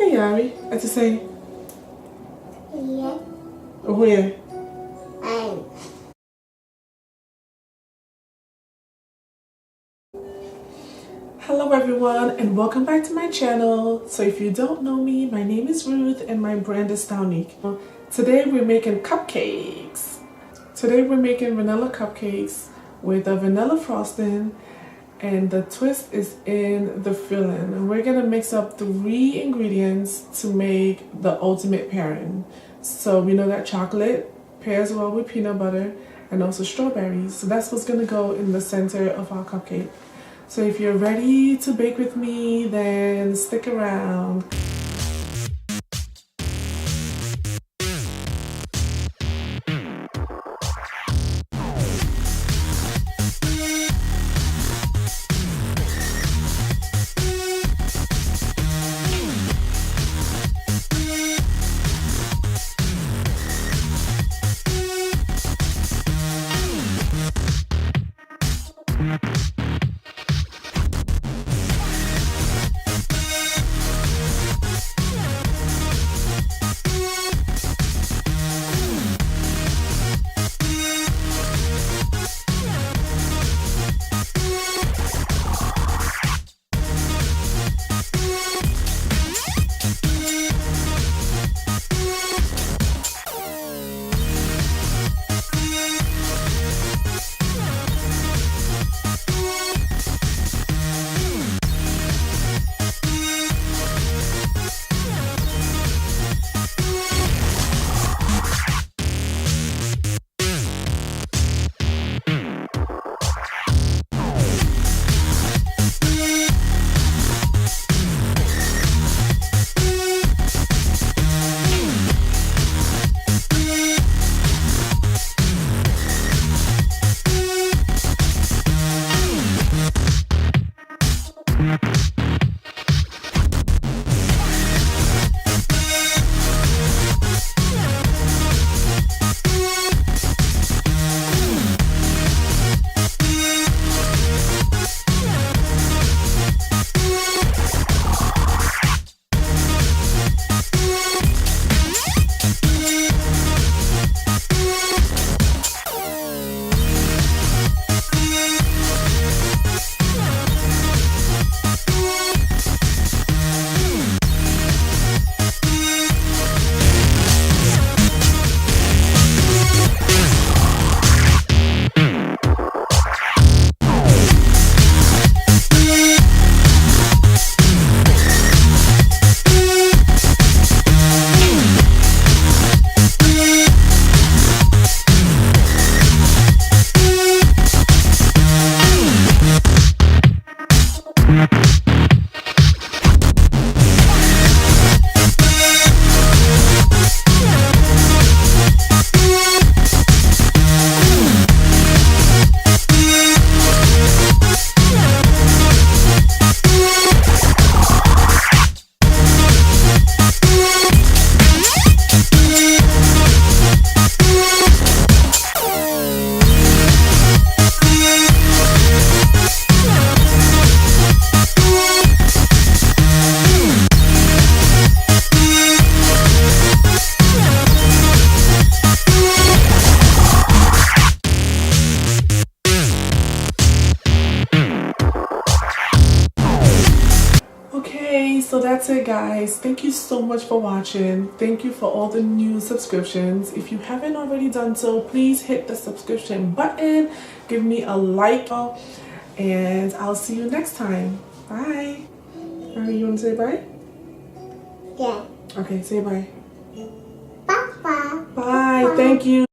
Hey, Ari. What you say? Yeah. Where? Hello everyone and welcome back to my channel. So if you don't know me, my name is Ruth and my brand is StyleNique. Today we're making cupcakes. Today we're making vanilla cupcakes with a vanilla frosting, and the twist is in the filling. And we're gonna mix up 3 ingredients to make the ultimate pairing. So we know that chocolate pairs well with peanut butter and also strawberries. So that's what's gonna go in the center of our cupcake. So if you're ready to bake with me, then stick around. So that's it, guys. Thank you so much for watching. Thank you for all the new subscriptions. If you haven't already done so, please hit the subscription button, give me a like, and I'll see you next time. Bye. You want to say bye? Yeah. Okay, say bye. Bye. Bye. Thank you.